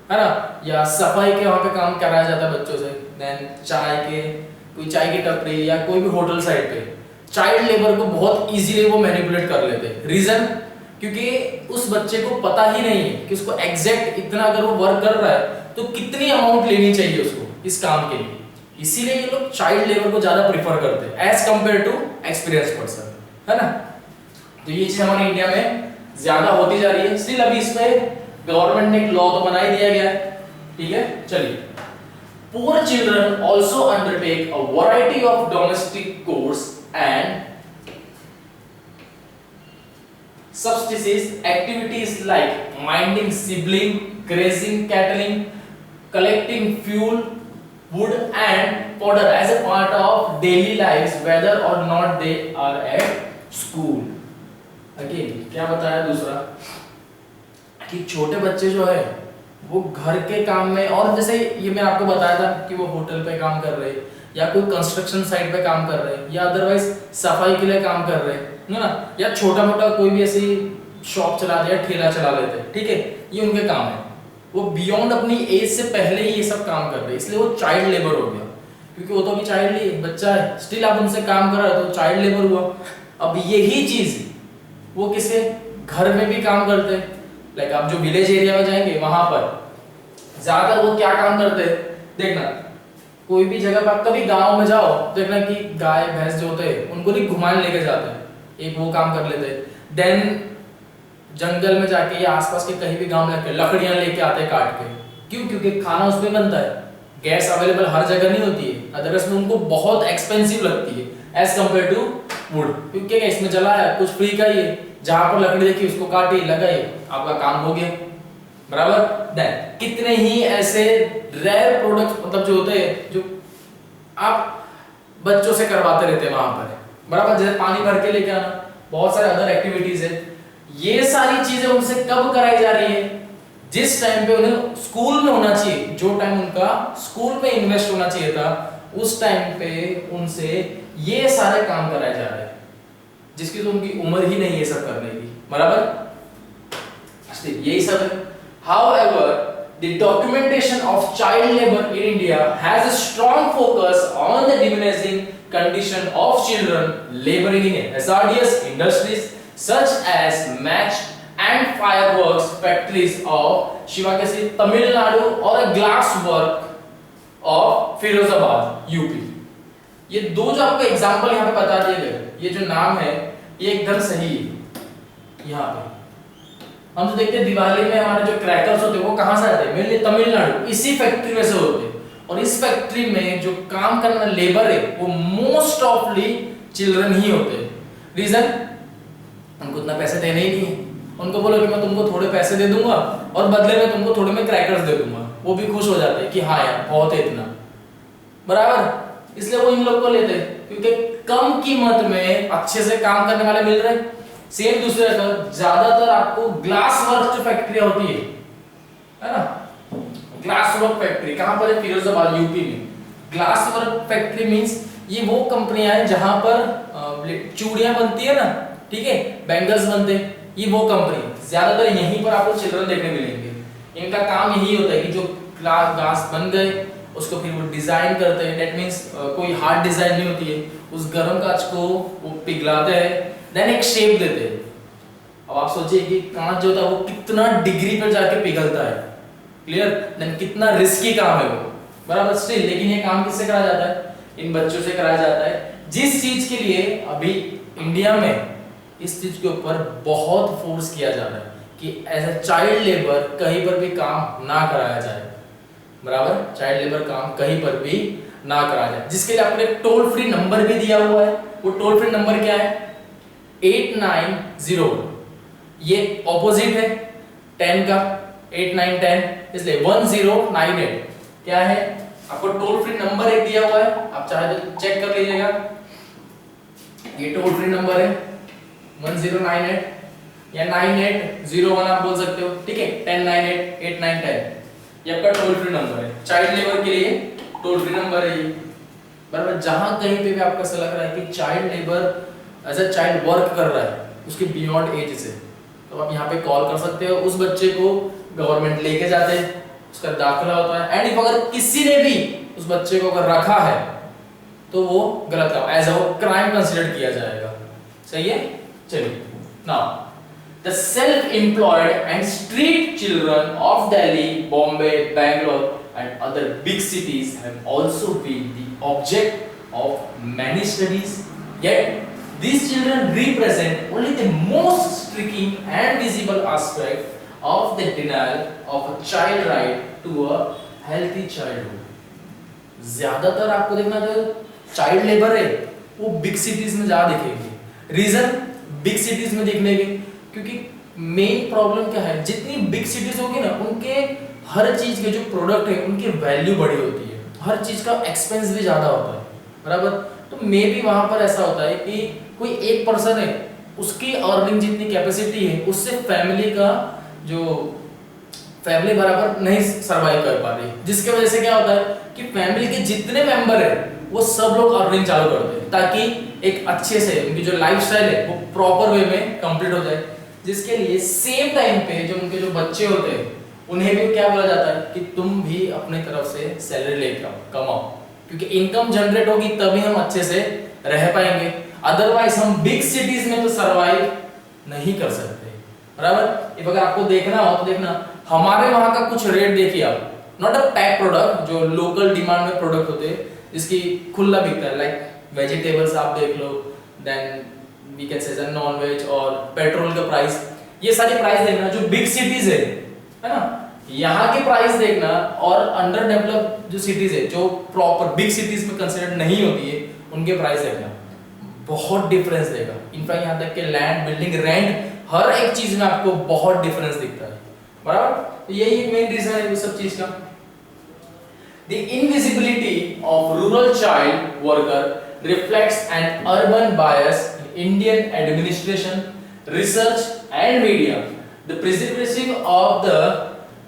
है ना, या सफाई के वहाँ पे काम कराया जाता है बच्चों से, देन चाय के, कोई चाय की टपरी या कोई भी होटल साइड पे चाइल्ड लेबर को बहुत इजीली वो मैनिपुलेट कर लेते हैं। रीजन क्योंकि उस बच्चे को पता ही नहीं है कि उसको एग्जैक्ट इतना अगर वो वर्क कर रहा है तो कितनी अमाउंट लेनी चाहिए उसको इस काम के लिए, इसीलिए ये लोग चाइल्ड लेबर को ज्यादा प्रेफर करते हैं as compare to experience person, है ना। तो ये चीज हमारे इंडिया में ज्यादा होती जा रही है। स्टिल अभी इस पे गवर्नमेंट ने एक लॉ तो बना ही दिया गया है, ठीक है, चलिए। Poor children also undertake a variety of domestic chores and subsistence activities like minding sibling, grazing cattle, collecting fuel, wood and fodder as a part of daily lives whether or not they are at school. Again, क्या बताया दूसरा कि छोटे बच्चे जो है वो घर के काम में, और जैसे ये मैं आपको बताया था कि वो होटल पे काम कर रहे या कोई कंस्ट्रक्शन साइट पे काम कर रहे या अदरवाइज सफाई के लिए काम कर रहे है ना, या छोटा मोटा कोई भी ऐसी शॉप चला रहे या ठेला चला लेते, ठीक है, ये उनके काम है। वो बियॉन्ड अपनी एज से पहले ही ये सब काम कर रहे हैं, इसलिए वो चाइल्ड लेबर हो गया, क्योंकि वो तो अभी चाइल्ड ही बच्चा है, स्टिल आप उनसे काम कर रहे हो तो चाइल्ड लेबर हुआ। अब यही चीज वो किसे घर में भी काम करते हैं, लाइक आप जो विलेज एरिया में जाएंगे वहां पर ज्यादातर वो क्या काम करते हैं, देखना कोई भी जगह पर, कभी गांव में जाओ देखना कि गाय भैंस जो होते हैं उनको नहीं घुमाने लेके जाते हैं, एक वो काम कर लेते हैं। देन जंगल में जाके या आसपास के कहीं भी गांव में जाके लकड़ियां लेके आते हैं काट के, क्यों? क्योंकि खाना उसमें बनता है, गैस अवेलेबल हर जगह नहीं होती है, अदरवाइज में उनको बहुत एक्सपेंसिव लगती है एज कंपेयर टू वुड, क्योंकि इसमें जलाया कुछ फ्री का ही है, जहां पर लकड़ी देखी उसको काटी लगाई, आपका काम हो गया, बराबर। देन कितने ही ऐसे रेयर प्रोडक्ट्स मतलब जो होते हैं जो आप बच्चों से करवाते रहते हैं वहां पर, बराबर, जैसे पानी भर के लेके आना, बहुत सारे अदर एक्टिविटीज है, ये सारी चीजें उनसे कब कराई जा रही है? जिस टाइम पे उन्हें स्कूल में होना चाहिए, जो टाइम उनका स्कूल में इन्वेस्ट होना चाहिए था, उस टाइम पे उनसे ये सारे काम कराए जा रहे हैं, जिसकी तो उनकी उम्र ही नहीं है सब करने की, बराबर, यही सब है। However, the documentation of child labor in India has a strong focus on the diminishing condition of children laboring in hazardous industries such as match and fireworks factories of Shivakasi, Tamil Nadu, or a glass work of Firozabad, UP. ये दो जो आपको एग्जाम्पल यहाँ पे बता दिए गए, ये जो नाम है ये एकदम सही है। यहाँ पे हम तो देखते हैं दिवाली में हमारे जो क्रैकर्स होते हैं वो कहाँ से आते हैं? मेनली तमिलनाडु, इसी फैक्ट्री में से होते हैं, और इस फैक्ट्री में जो काम करना लेबर है वो मोस्ट ऑफली चिल्ड्रन ही होते हैं। रीजन, उनको इतना पैसे देने ही नहीं है, उनको बोलो कि मैं तुमको थोड़े पैसे दे दूंगा और बदले में तुमको थोड़े में क्रैकर्स दे दूंगा, वो भी खुश हो जाते हैं कि हाँ यार बहुत है इतना, बराबर, इसलिए वो इन लोग को लेते हैं क्योंकि कम कीमत में अच्छे से काम करने वाले मिल रहे हैं। सेम दूसरे का ज्यादातर आपको ग्लास वर्क फैक्ट्री होती है ना, ग्लास वर्क फैक्ट्री कहां पर है? फिरोजाबाद, यूपी में। ग्लास वर्क फैक्ट्री मींस ये वो कंपनियां हैं जहां पर चूड़ियां बनती है ना, ठीक है, बैंगल्स बनते हैं, ये वो कंपनी, ज्यादातर यहीं पर आपको चिल्ड्रन देखने मिलेंगे। इनका काम यही होता है कि जो ग्लास बन गए उसको फिर वो डिजाइन करते हैं, दैट मींस कोई हार्ड डिजाइन नहीं होती है, उस गर्म कांच को वो पिघलाते हैं, देन एक शेप देते हैं। अब आप सोचिए कि कांच जो होता है वो कितना डिग्री पर जाके पिघलता है, क्लियर, देन कितना रिस्की काम है वो, बराबर, स्टिल लेकिन ये काम किससे कराया जाता है? इन बच्चों से कराया जाता है, जिस चीज के लिए अभी इंडिया में इस चीज के ऊपर बहुत फोर्स किया जा रहा है कि एज अ चाइल्ड लेबर कहीं पर भी काम ना कराया जाए, बराबर, चाइल्ड लेबर काम कहीं पर भी ना कराया जाए, जिसके लिए आपने टोल फ्री नंबर भी दिया हुआ है। वो टोल फ्री नंबर क्या है? 8901, ये ऑपोजिट है 10 का, 8910, इसलिए 1098 क्या है? आपको टोल फ्री नंबर एक दिया हुआ है, आप चाहे तो चेक कर लीजिएगा, ये टोल फ्री नंबर है 1098 या 9801 आप बोल सकते हो, ठीक है, 1098 8910, ये आपका टोल फ्री नंबर है, चाइल्ड लेबर के लिए टोल फ्री नंबर है ये, बराबर। जहां कहीं पे भी आपको ऐसा लग रहा है कि child labour as a child work कर रहा है उसके बियॉन्ड एज से, तो आप यहाँ पे कॉल कर सकते हो, उस बच्चे को गवर्नमेंट लेके जाते हैं, उसका दाखिला होता है, एंड अगर किसी ने भी उस बच्चे को अगर रखा है तो वो गलत काम, एज अ क्राइम कंसीडर किया जाएगा, सही है। चलिए, now the self-employed and street children of Delhi, Bombay, Bangalore and other big cities have also been the object of many studies, yet these children represent only the most striking and visible aspect of the denial of a child right to a healthy childhood. ज्यादातर आपको देखना जो चाइल्ड लेबर है वो बिग सिटीज में ज्यादा दिखेगी। रीजन बिग सिटीज में दिखने के, क्योंकि मेन प्रॉब्लम क्या है, जितनी बिग सिटीज होगी ना उनके हर चीज के जो प्रोडक्ट है उनकी वैल्यू बड़ी होती है, हर चीज का एक्सपेंस भी ज्यादा होता है, बराबर। तो मे भी वहां पर ऐसा होता है कि कोई एक पर्सन है, उसकी अर्निंग जितनी कैपेसिटी है उससे फैमिली का जो फैमिली बराबर नहीं सरवाइव कर पा रही, जिसके वजह से क्या होता है कि फैमिली के जितने मेंबर है वो सब लोग अर्निंग चालू करते हैं ताकि एक अच्छे से उनकी जो लाइफस्टाइल है वो प्रॉपर वे में कंप्लीट हो जाए। जिसके लिए सेम टाइम पे जो उनके जो बच्चे होते हैं उन्हें भी क्या बोला जाता है कि तुम भी अपनी तरफ से सैलरी लेकर आओ, कमाओ, क्योंकि इनकम जनरेट होगी तभी हम अच्छे से रह पाएंगे, अदरवाइज हम बिग सिटीज में तो सरवाइव नहीं कर सकते, बराबर। ये अगर आपको देखना हो तो देखना हमारे वहां का कुछ रेट देखिए आप, नॉट अ पैक प्रोडक्ट, जो लोकल डिमांड में प्रोडक्ट होते हैं जिसकी खुला बिकता है, लाइक वेजिटेबल्स आप देख लो, then we can say non veg और पेट्रोल का प्राइस, ये सारी प्राइस देखना जो बिग सिटीज है ना, यहाँ के प्राइस देखना, और अंडर डेवलप जो सिटीज है जो प्रॉपर बिग सिटीज में कंसिडर नहीं होती है उनके प्राइस देखना, बहुत डिफरेंस देगा। इनफैक्ट यहाँ तक के लैंड, बिल्डिंग, रेंट, हर एक चीज में आपको बहुत डिफरेंस दिखता है, बराबर। यही मेन रीजन है उस सब चीज का। The invisibility of rural child worker reflects an urban bias in Indian administration, research and media. The preservation of the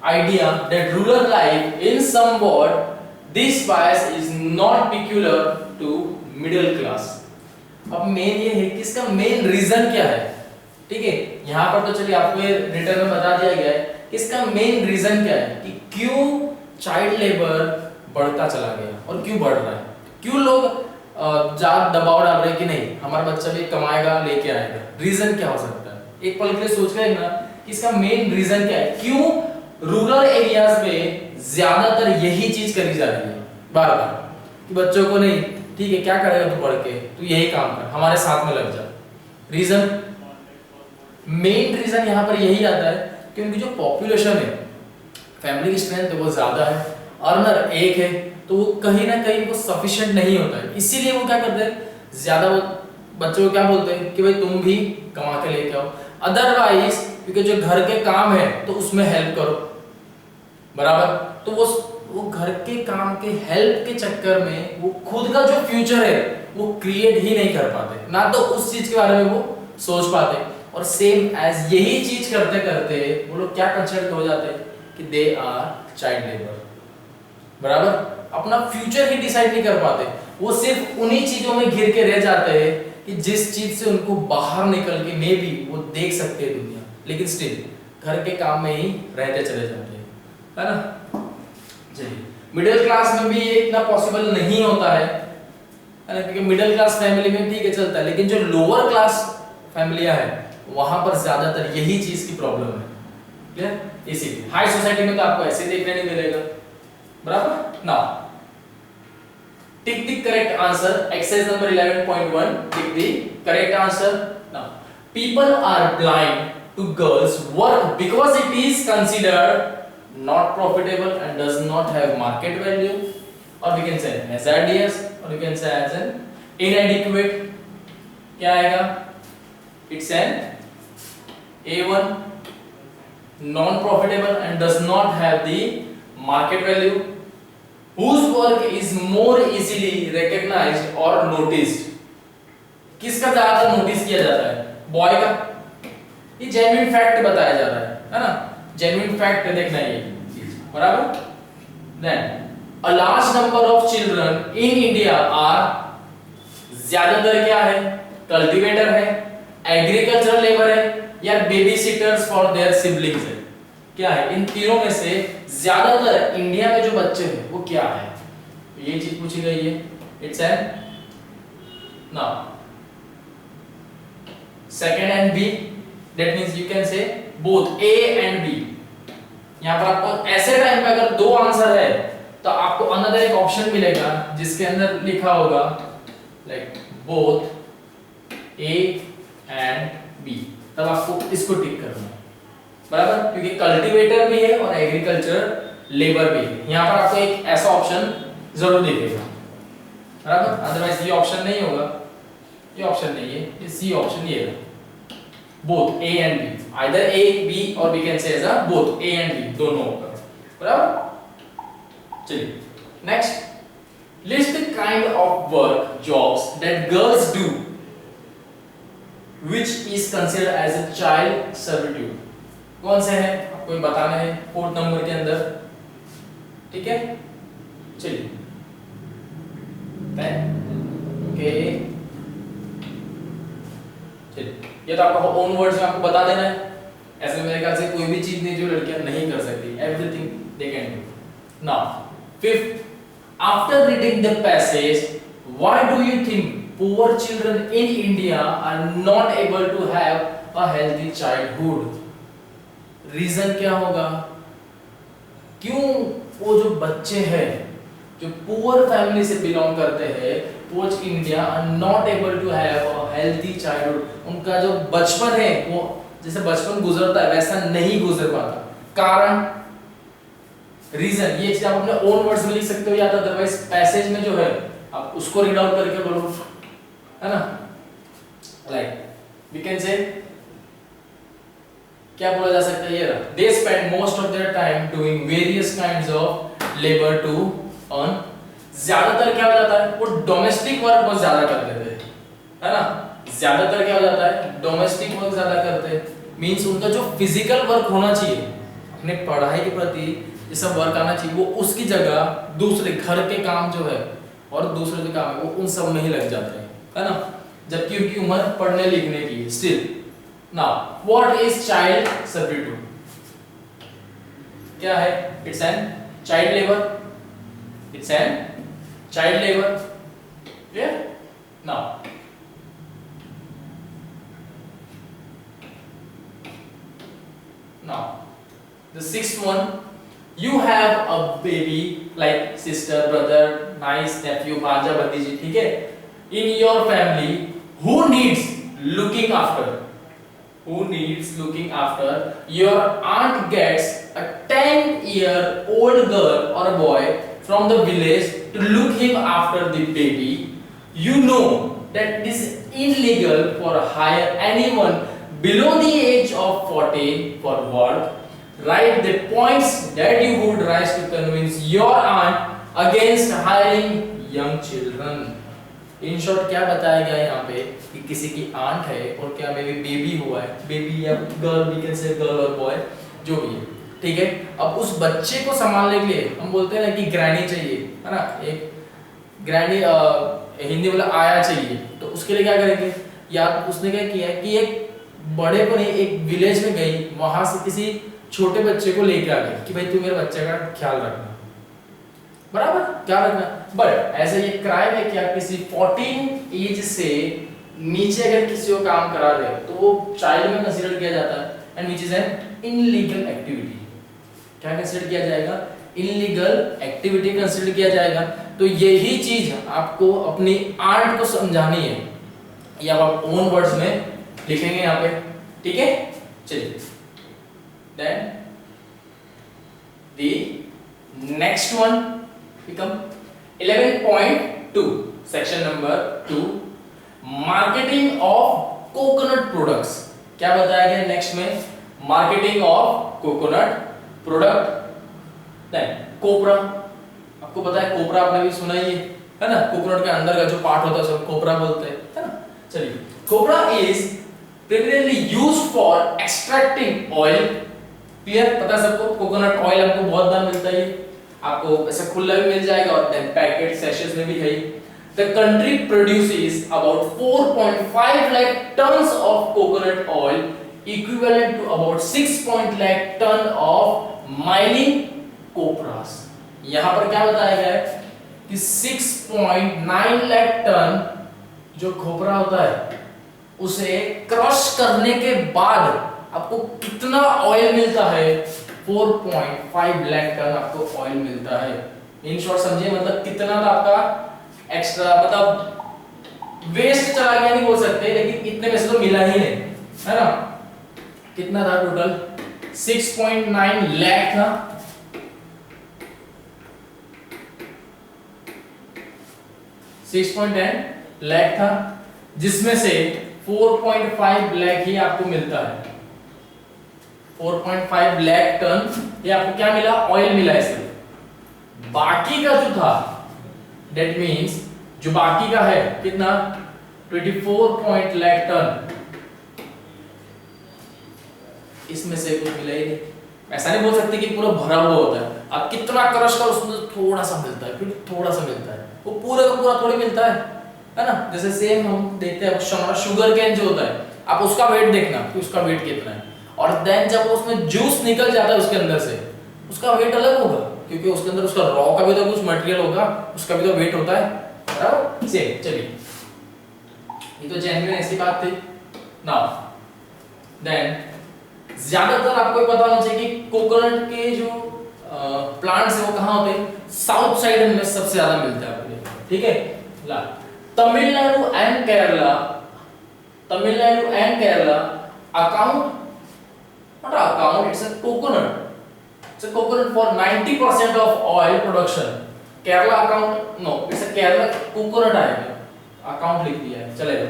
idea that rural life in somewhat this bias is not peculiar to middle class. अब मेन ये है कि इसका मेन रीजन क्या है, ठीक है। यहाँ पर तो चलिए आपको ये रिटर्न में बता दिया गया है कि इसका मेन रीजन क्या है कि क्यों चाइल्ड लेबर बढ़ता चला गया और क्यों बढ़ रहा है, क्यों लोग ज्यादा दबाव डाल रहे हैं कि नहीं हमारा बच्चा भी कमाएगा लेके आएगा। रीजन क्या हो सकता है, एक पल के लिए सोच रहे हैं ना कि इसका मेन रीजन क्या है, क्यों रूरल एरियाज में ज्यादातर यही चीज करी जा रही है बार बार कि बच्चों को नहीं, ठीक है क्या करेगा तू पढ़ के, तू यही काम कर, हमारे साथ में लग जा। रीजन, मेन रीजन यहाँ पर यही आता है कि उनकी जो पॉपुलेशन है, फैमिली की स्ट्रेंथ है वो ज्यादा है, अर्नर एक है, तो वो कहीं ना कहीं वो सफिशिएंट नहीं होता है, इसीलिए वो क्या करते हैं, ज्यादा बच्चों को क्या बोलते हैं कि भाई तुम भी कमा के लेके आओ, अदरवाइज क्योंकि जो घर के काम है तो उसमें हेल्प करो, बराबर। तो वो घर के काम के हेल्प के चक्कर में वो खुद का जो फ्यूचर है वो क्रिएट ही नहीं कर पाते, ना तो उस चीज के बारे में वो सोच पाते, और सेम एज यही चीज करते करते वो लोग क्या कंसिडर हो जाते हैं कि दे आर चाइल्ड लेबर, बराबर। अपना फ्यूचर ही डिसाइड नहीं कर पाते, वो सिर्फ उन्हीं चीजों में घिर के रह जाते हैं कि जिस चीज से उनको बाहर निकल के मे भी वो देख सकते हैं दुनिया, लेकिन स्टिल घर के काम में ही रहते चले जाते हैं, है ना। चलिए, मिडिल क्लास में भी ये इतना पॉसिबल नहीं होता है ना, क्योंकि मिडिल क्लास फैमिली में ठीक है चलता है, लेकिन जो लोअर क्लास फैमिलियां हैं वहां पर ज्यादातर यही चीज की प्रॉब्लम है, क्लियर। इसीलिए हाई सोसाइटी में तो आपको ऐसे देखने नहीं मिलेगा, बराबर। Now tick the correct answer, exercise number 11.1, tick the correct answer. Now people are blind to girls work because it is considered not profitable and does not have market value, or we can say hazardous, or we can say as an inadequate। क्या आएगा, it's an A1, non profitable and does not have the market value, whose work is more easily recognized or noticed। किसका ज्यादा नोटिस किया जाता है, बॉय का। ये जेन्युइन फैक्ट बताया जा रहा है ना, जेन्युइन फैक्ट देखना ये चीज, बराबर। Then a large number of children in India are, ज्यादातर क्या है, कल्टीवेटर है, एग्रीकल्चरल लेबर है, या baby sitters for their siblings है। क्या है, इन तीनों में से ज्यादातर इंडिया में जो बच्चे हैं वो क्या है, ये चीज पूछी गई है। It's an now second and B, that means you can say both A and B. यहां पर आपको ऐसे टाइम पे अगर दो आंसर है तो आपको अनदर एक ऑप्शन मिलेगा जिसके अंदर लिखा होगा like both A and B, तब आपको इसको टिक करना है, बराबर, क्योंकि कल्टीवेटर भी है और एग्रीकल्चर लेबर भी है। यहाँ पर आपको एक ऐसा ऑप्शन जरूर दिखेगा, बराबर, अदरवाइज ये ऑप्शन नहीं होगा, ये ऑप्शन नहीं है, ये सी ऑप्शन ये है, both A and B, either A B और we can say as a both A and B, दोनों होगा, बराबर। चलिए next, list the kind of work jobs that girls do which is considered as a child servitude। कौन से हैं आपको बताना है 4 नंबर के अंदर, ठीक है। चलिए ओके, चलिए ये तो आपका ओन वर्ड्स में आपको बता देना है। ऐसे मेरे ख्याल से कोई भी चीज नहीं जो लड़कियां नहीं कर सकती, everything they can do. Now fifth, after reading the passage why do you think poor children in India are not able to have a healthy childhood? Reason क्या होगा, क्यों वो जो बच्चे हैं जो पुअर फैमिली से बिलोंग करते हैं, poor India are not able to have a healthy childhood, उनका जो बचपन है वो जैसे बचपन गुजरता है वैसा नहीं गुजर पाता। कारण, रीजन, ये चीज आप अपने ओन वर्ड्स में लिख सकते हो या तो अदरवाइज पैसेज में जो है आप उसको रीड आउट करके बोलो, है ना। लाइक वी कैन से क्या बोला जा सकता है, ये रहा, they spend most of their time doing various kinds of labour to earn. ज्यादातर क्या हो जाता है, वो डोमेस्टिक वर्क बहुत ज्यादा कर लेते हैं, है ना। ज्यादातर क्या हो जाता है, डोमेस्टिक वर्क ज्यादा करते हैं, मींस उनका जो फिजिकल वर्क होना चाहिए अपने पढ़ाई के प्रति ये सब वर्क आना चाहिए, वो उसकी जगह दूसरे घर के काम जो है और दूसरे जो काम है वो उन सब में ही लग जाते हैं, है ना, जबकि उनकी उम्र पढ़ने लिखने की है still. Now what is child servitude, क्या है, it's N child labour, it's an child labour, clear. Now the sixth one, you have a baby like sister, brother, niece, nephew, banja, bhatiji, ठीक है, in your family who needs looking after, your aunt gets a 10-year-old girl or a boy from the village to look him after the baby. You know that it is illegal for hire anyone below the age of 14 for work. Write the points that you would rise to convince your aunt against hiring young children. In short क्या बताया गया यहाँ पे कि किसी की आंट है और क्या बेबी हुआ है, बेबी या girl, we can say girl और बॉय जो भी है, ठीक है। अब उस बच्चे को संभालने के लिए हम बोलते हैं ना कि ग्रैनी चाहिए, है ना, एक ग्रैनी हिंदी वाला आया चाहिए, तो उसके लिए क्या करेंगे, या उसने क्या किया कि एक बड़े को नहीं, एक विलेज में गई, वहां से किसी छोटे बच्चे को लेके आ गई कि भाई तू मेरे बच्चे का ख्याल रखना, बराबर, क्या रखना। बट ऐसे ये क्राइम है कि आप किसी 14 एज से नीचे अगर किसी को काम करा दे तो वो चाइल्ड में कंसीडर किया जाता है, and which is an illegal activity. क्या कंसीडर किया जाएगा, इनलीगल एक्टिविटी कंसीडर किया जाएगा। तो यही चीज आपको अपनी आर्ट को समझानी है, या आप ओन वर्ड्स में लिखेंगे यहाँ पे, ठीक है। चलिए then the next one become 11.2 section number 2 marketing of coconut products। क्या बताया गया नेक्स्ट में, marketing of coconut product. Then copra, आपको पता है कोपरा, आपने भी सुना ही है ना, कोकोनट के अंदर का जो पार्ट होता है उसको कोपरा बोलते हैं, है ना। चलिए, copra is primarily used for extracting oil। Clear, पता सबको, कोकोनट ऑयल आपको बहुत दाम मिलता है, आपको ऐसा खुला भी मिल जाएगा और देन पैकेट सैशेस में भी है। The country produces about 4.5 lakh tons of coconut oil, equivalent to about 6 lakh ton of mining copras। यहाँ पर क्या बताया गया है कि 6.9 लाख टन जो खोपरा होता है उसे क्रश करने के बाद आपको कितना ऑयल मिलता है, 4.5 लाख टन आपको ऑयल मिलता है। इन शॉर्ट समझिए, मतलब कितना था आपका एक्स्ट्रा, मतलब वेस्ट चला गया नहीं बोल सकते, लेकिन इतने में से तो मिला ही नहीं, है ना। कितना था टोटल, 6.9 लाख था, 6.10 लाख था, जिसमें से 4.5 लाख ही आपको मिलता है। 4.5 लाख टन ये आपको क्या मिला? ऑयल मिला है सिर्फ। बाकी का जो था, डेट मीन्स जो बाकी का है कितना? 24 लाख टन, इसमें से कुछ मिला ही नहीं। ऐसा नहीं बोल सकते कि पूरा भरा हुआ होता है। आप कितना क्रश कर उसमें थोड़ा सा मिलता है, फिर थोड़ा सा मिलता है, वो पूरा का पूरा थोड़ी मिलता है ना। जैसे सेम हम देखते हैं शुगर केन जो होता है, आप उसका वेट देखना कि उसका वेट कितना है, और देन जब उसमें जूस निकल जाता है उसके अंदर से, उसका वेट अलग होगा, क्योंकि उसके अंदर उसका रॉ का भी तो कुछ मटेरियल होगा, उसका भी तो वेट होता है, बराबर। सेम, चलिए ये तो जेन्युइन ऐसी बात थी। नाउ देन ज्यादातर आपको पता होना चाहिए कि कोकोनट के जो प्लांट्स है वो कहाँ होते हैं? साउथ साइड में सबसे ज्यादा मिलते हैं आपको, ठीक है। Tamil Nadu and Kerala, Tamil Nadu and Kerala account, not account, it's a coconut, it's a coconut for 90% of oil production. Kerala account, no, it's a Kerala coconut आएगा, अकाउंट लिख दिया है, चलेगा।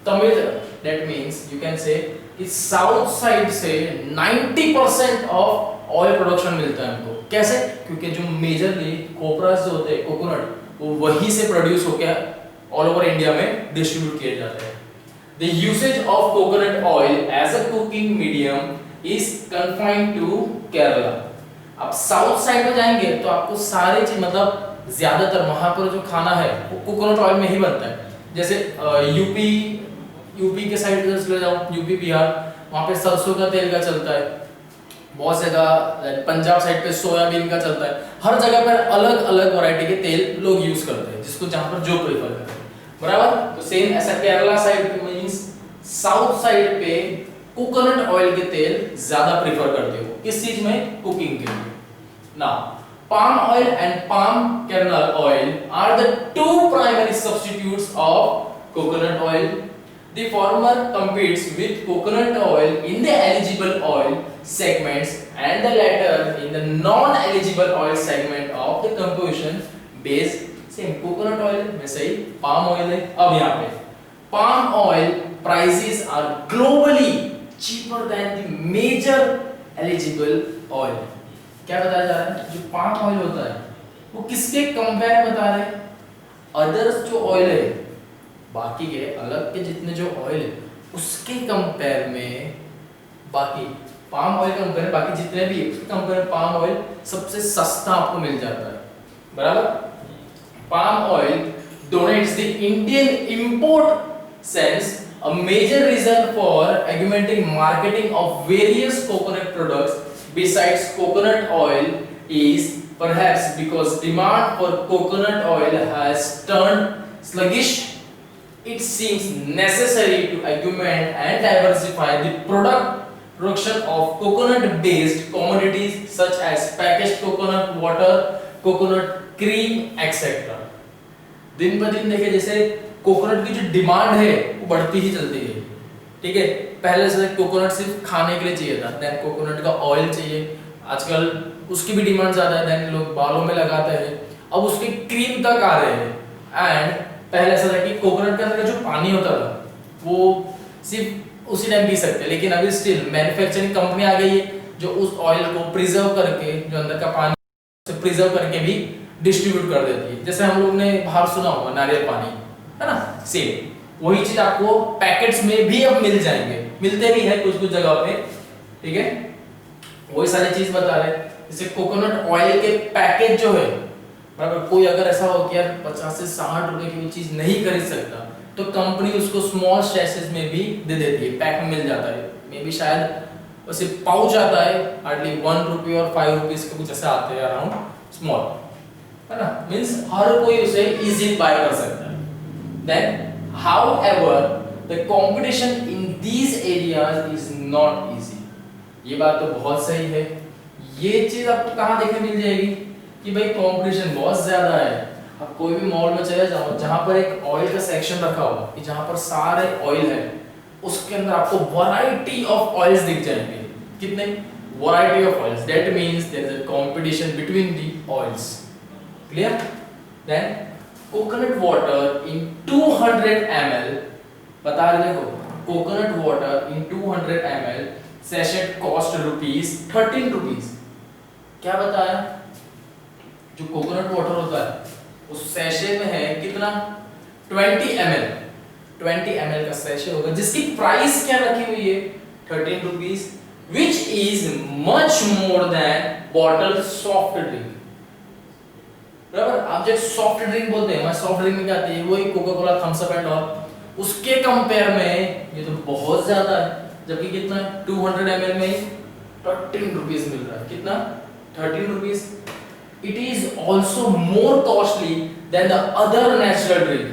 Tamil, that means you can say इस साउथ साइड से 90% ऑफ ऑयल प्रोडक्शन मिलता है हमको। कैसे? क्योंकि जो मेजरली कोपरास जो होते हैं कोकोनट, वो वहीं से प्रोड्यूस होकर ऑल ओवर इंडिया में डिस्ट्रीब्यूट किए जाते हैं। The usage of coconut oil as a cooking medium is confined to Kerala. अब साउथ साइड में जाएंगे तो आपको सारे चीज, मतलब ज्यादातर वहां पर जो खाना है वो कोकोनट ऑयल में ही बनता है। जैसे यूपी के साइड पे चले जाओ, यूपी बिहार, वहाँ पे सरसों का तेल का चलता है, बहुत जगह पंजाब साइड पे सोयाबीन का चलता है। हर जगह पर अलग अलग वैरायटी के तेल लोग यूज करते हैं, जिसको जहाँ पर जो प्रेफर करते हैं, बराबर। तो सेम ऐसा केरला साइड पे मींस साउथ साइड पे कोकोनट ऑयल के तेल ज्यादा प्रेफर करते हो, किस चीज में? कुकिंग के लिए। Now palm oil and palm kernel oil are the two primary substitutes of coconut oil. The former competes with coconut oil in the eligible oil segments and the latter in the non-eligible oil segment of the composition base. Same coconut oil में सही palm oil है। अब यहाँ पे palm oil prices are globally cheaper than the major eligible oil. क्या बताया जा रहा है? जो पाम ऑयल होता है वो किसके कंपेयर में बता रहे हैं? अदर्स जो ऑयल है, बाकी के अलग के जितने जो ऑयल है उसके कंपेयर में, बाकी पाम ऑयल कंपेयर बाकी जितने भी है उसके कंपेयर पाम ऑयल सबसे सस्ता आपको मिल जाता है, बराबर। Palm oil donates the Indian import sense a major reason for augmenting marketing of various coconut products besides coconut oil is perhaps because demand for coconut oil has turned sluggish. It seems necessary to augment and diversify the production of coconut based commodities such as packaged coconut water, coconut cream, etc. दिन ब दिन देखिए जैसे कोकोनट की जो डिमांड है वो बढ़ती ही चलती है, ठीक है। पहले से कोकोनट सिर्फ खाने के लिए चाहिए था, देन कोकोनट का ऑयल चाहिए, आजकल उसकी भी डिमांड ज्यादा है, देन लोग बालों में लगाते हैं, अब उसके क्रीम तक आ रहे हैं। एंड पहले ऐसा था कि कोकोनट के अंदर जो पानी होता था वो सिर्फ उसी टाइम पी सकते हैं, लेकिन अभी स्टिल मैन्युफैक्चरिंग कंपनी आ गई है जो उस ऑयल को प्रिजर्व करके, जो अंदर का पानी से प्रिजर्व करके भी डिस्ट्रीब्यूट कर देती है। जैसे हम लोग ने बाहर सुना होगा नारियल पानी, है ना, सेम वही चीज आपको पैकेट्स में भी अब मिल जाएंगे, मिलते भी है कुछ कुछ जगह पे, ठीक है। वही सारी चीज बता रहे। जैसे कोकोनट ऑयल के पैकेज जो है, बराबर, कोई अगर ऐसा हो कि यार 50 से 60 रुपए की वो चीज नहीं खरीद सकता तो कंपनी उसको स्मॉल सैशेस में भी दे देती है, पैक में मिल जाता है। मे बी शायद वैसे पाउच आता है हार्डली 1 रुपये और 5 रुपीज के कुछ ऐसे आते हैं अराउंड स्मॉल, है ना, मींस हर कोई उसे इजीली बाय कर सकता है। Then however the competition in these areas is not easy. ये बात तो बहुत सही है। ये चीज आपको कहाँ देखने मिल जाएगी कि भाई कंपटीशन बहुत ज्यादा है। अब कोई भी मॉल में चले जाओ जहाँ पर एक ऑयल का सेक्शन रखा होगा कि जहाँ पर सारे ऑयल है, उसके अंदर आपको वैरायटी ऑफ ऑयल्स दिख जाएंगे। कितने? Variety of oils. That means there is a competition between the oils. Clear? Then coconut water in 200 ml, बता रहे देखो, coconut water in 200 ml sachet cost ₹13। क्या बताया? जो कोकोनट वाटर होता है उस सैशे में है कितना? 20 ml का सैशे होगा, जिसकी प्राइस क्या रखी हुई है? ₹13, which is much more than bottle soft drink। बराबर, आप जब सॉफ्ट ड्रिंक बोलते हैं, सॉफ्ट ड्रिंक में क्या आती है? वही Coca Cola, Thums Up and all, उसके कंपेयर में ये तो बहुत ज्यादा है। जबकि कितना है? 200 ml में ₹13 मिल रहा है। कितना? ₹13। It is also more costly than the other natural drink,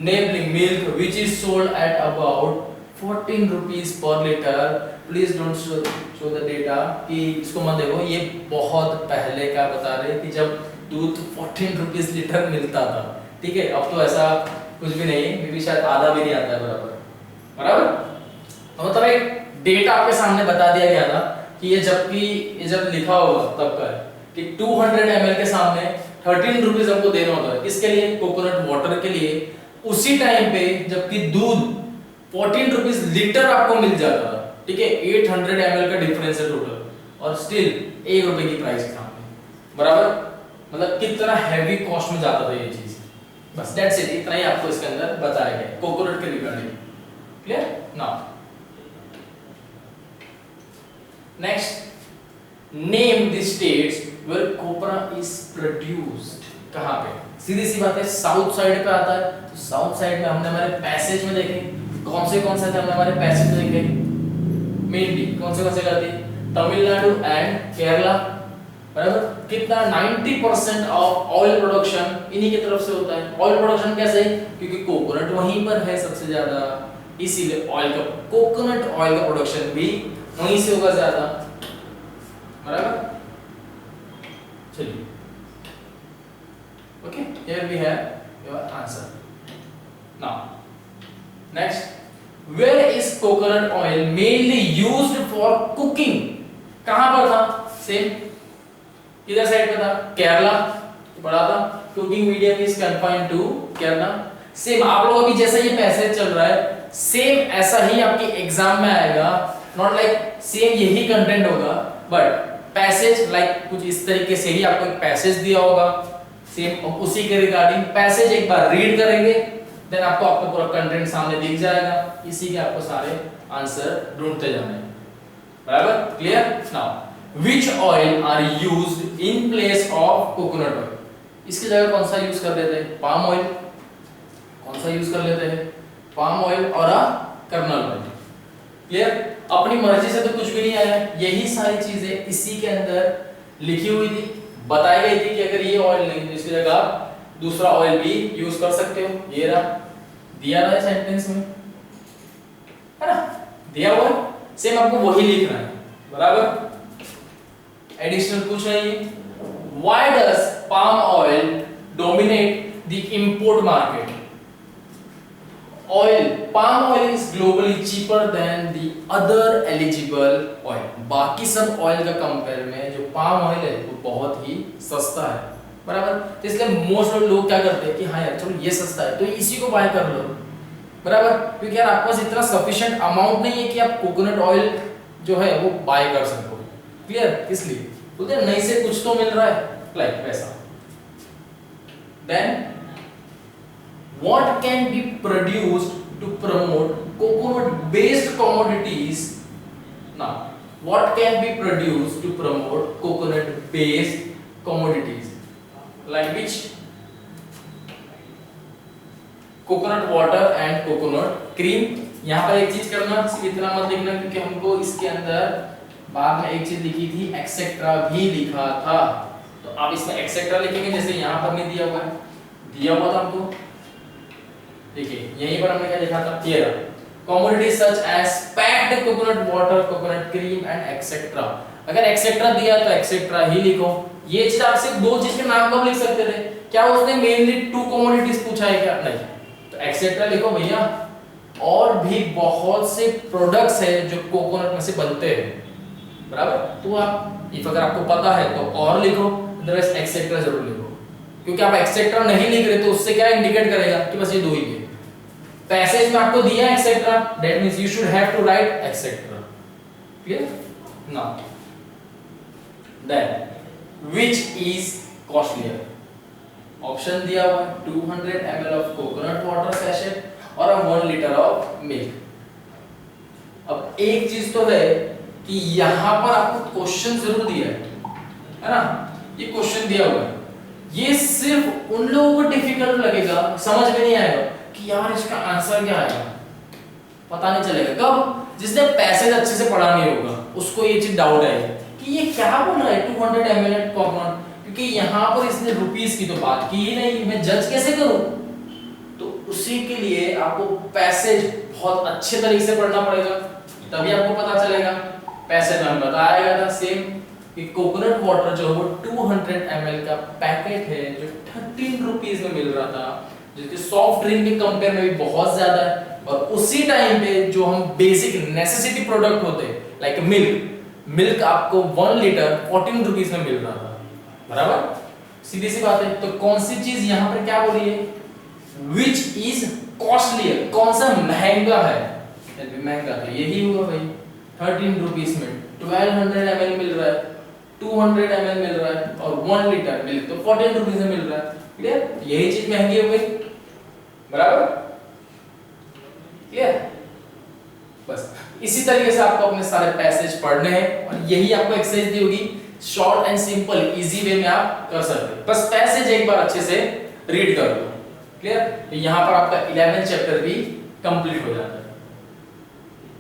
namely milk, which is sold at about ₹14 per liter। Please don't show the data कि इसको मत देखो, ये बहुत पहले का बता रहे कि जब दूध ₹14 लीटर मिलता था। ठीक है, अब तो ऐसा कुछ भी नहीं है, मे बी शायद आधा भी नहीं आता है बराबर। तो मतलब एक डेटा आपके सामने बता दिया गया था कि ये जब लिखा होगा तब का है कि 200 ml के सामने ₹13 हमको देना होता है। किसके लिए? कोकोनट वाटर के लिए। उसी टाइम पे जबकि दूध ₹14 लीटर आपको मिल जाता था। ठीक है, 800 ml का डिफरेंस है टोटल, और स्टिल ₹1 की प्राइस के सामने। बराबर, मतलब कितना हैवी कॉस्ट में जाता था ये चीज। बस दैट्स इट, इतना ही आपको इसके अंदर बताया गया कोकोनट के regarding. Clear? Now next, name the states where copra is produced. कहां पे? सीधी सी बात है, साउथ साइड पे आता है। तो साउथ साइड में हमने हमारे पैसेज में देखे, कौन से थे हमने हमारे पैसेज में देखे, मेनली कौन से करती? तमिलनाडु एंड केरला। बराबर, कितना? 90% ऑफ ऑयल प्रोडक्शन इन्हीं की तरफ से होता है। ऑयल प्रोडक्शन कैसे? क्योंकि कोकोनट वहीं पर है सबसे ज्यादा, इसीलिए ऑयल का, कोकोनट ऑयल का प्रोडक्शन भी वहीं से होगा ज्यादा। बराबर, चलिए, okay, here we have your answer. Now next, where is coconut oil mainly used for cooking? कहां पर था? सेम किधर साइड पे था? केरला। पढ़ा था, cooking medium is confined to Kerala. Same आप लोगों का भी जैसा ये पैसेज चल रहा है, सेम ऐसा ही आपके एग्जाम में आएगा। नॉट लाइक सेम यही कंटेंट होगा, बट पैसेज लाइक कुछ इस तरीके से ही आपको एक पैसेज दिया होगा सेम, उसी के रिगार्डिंग पैसेज एक बार रीड करेंगे, देन आपको आपका पूरा कंटेंट सामने दिख जाएगा। इसी के आपको सारे आंसर ढूंढते जाने हैं। बराबर, clear? Now Which oil are used in place of coconut oil? इसकी जगह कौन सा यूज कर लेते हैं? Palm oil. कौन सा यूज कर लेते हैं? पाम ऑयल और कर्नल ऑयल। क्लियर? अपनी मर्जी से तो कुछ भी नहीं आया, यही सारी चीजें इसी के अंदर लिखी हुई थी, बताई गई थी कि अगर ये ऑयल नहीं तो इसकी जगह आप दूसरा ऑयल भी यूज कर सकते हो। ये रहा, दिया रहा है सेंटेंस में, है ना, दिया हुआ है, सेम आपको वही लिखना है। बराबर, एडिशनल पूछ रही है, why does palm oil dominate the import market? Oil, palm oil is globally cheaper than the other eligible oil. बाकी सब ऑयल का कंपेयर में जो पाम ऑयल है वो बहुत ही सस्ता है। बराबर, तो इसलिए मोस्ट ऑफ लोग क्या करते हैं कि हाँ यार चलो ये सस्ता है तो इसी को बाय कर लो। बराबर, क्योंकि यार आपके पास इतना सफिशिएंट अमाउंट नहीं है कि आप कोकोनट ऑयल जो है वो बाय कर सको। क्लियर? इसलिए बोलते हैं नहीं से कुछ तो मिल रहा है, लाइक वैसा। Then what can be produced to promote coconut based commodities? Now what can be produced to promote coconut based commodities, like which? Coconut water and coconut cream. यहाँ पर एक चीज करना, सिर्फ इतना मत लिखना क्योंकि हमको इसके अंदर बाद में एक चीज लिखी थी, एक्सेट्रा भी लिखा था, तो आप इसमें एक्सेट्रा लिखेंगे, जैसे यहाँ पर नहीं दिया हुआ है, दिया हुआ था हमको। देखिए यहीं पर हमने क्या लिखा था, ये रहा, commodities such as packed coconut water, coconut cream and etc. अगर एक्सेट्रा दिया तो एक्सेट्रा ही लिखो। ये चीज आप सिर्फ दो चीज के नाम कब लिख सकते थे? क्या उसने मेनली 2 कमोडिटीज पूछा है क्या? नहीं, तो एक्सेट्रा लिखो भैया। और भी बहुत से प्रोडक्ट्स है जो कोकोनट में से बनते हैं। बराबर, तो आप इफ अगर आपको पता है तो और लिखो, अदरवाइज एक्सेट्रा जरूर लिखो, क्योंकि आप एक्सेट्रा नहीं लिख रहे तो उससे क्या इंडिकेट करेगा कि बस ये दो ही है। पैसेज में आपको दिया etcetera, that means you should have to write etcetera. Clear? Now then which is costlier? Option दिया हुआ है 200 ml of coconut water sachet और 1 लीटर ऑफ मिल्क। अब एक चीज तो है कि यहां पर आपको क्वेश्चन जरूर दिया है ना, ये क्वेश्चन दिया हुआ है, ये सिर्फ उन लोगों को डिफिकल्ट लगेगा, समझ में नहीं आएगा कि यार इसका आंसर क्या आएगा, पता नहीं चलेगा। कब? जिसने पैसेज अच्छे से पढ़ा नहीं होगा उसको ये चीज डाउट आएगी कि ये क्या बोल रहा है 200 ml कॉमन, क्योंकि यहाँ पर इसने रुपीस की तो बात की ही नहीं, मैं जज कैसे करूं? तो उसी के लिए आपको पैसेज बहुत अच्छे तरीके से पढ़ना पड़ेगा, तभी आपको पता चलेगा। पैसेज में बताया गया था सेम कि कोकोनट वाटर जो है वो 200 ml का पैकेट है जो 13 रुपीस में मिल रहा था, जो कि सॉफ्ट ड्रिंक के कंपेयर में भी बहुत ज्यादा है। और उसी टाइम पे जो हम बेसिक नेसेसिटी प्रोडक्ट होते हैं लाइक मिल्क आपको 1 लीटर 14 रुपीस में मिल रहा था, बराबर? सीधी सी बात है। तो कौन सी चीज यहाँ पर क्या बोली है? विच इज कॉस्टलियर, कौन सा महंगा है? महंगा तो यही हुआ भाई, 13 रुपीस में 1200 ml मिल रहा है, 200 ml मिल रहा है और 1 लीटर मिल्क तो 14 रुपीस में मिल रहा है। क्लियर? यही चीज महंगी हो गई, बराबर? क्लियर? बस इसी तरीके से आपको अपने सारे पैसेज पढ़ने हैं और यही आपको एक्सरसाइज दी होगी, short and simple easy way में आप कर सकते हैं। बस पैसेज एक बार अच्छे से रीड कर लो। क्लियर? तो यहां पर आपका 11th चैप्टर भी कंप्लीट हो जाता है।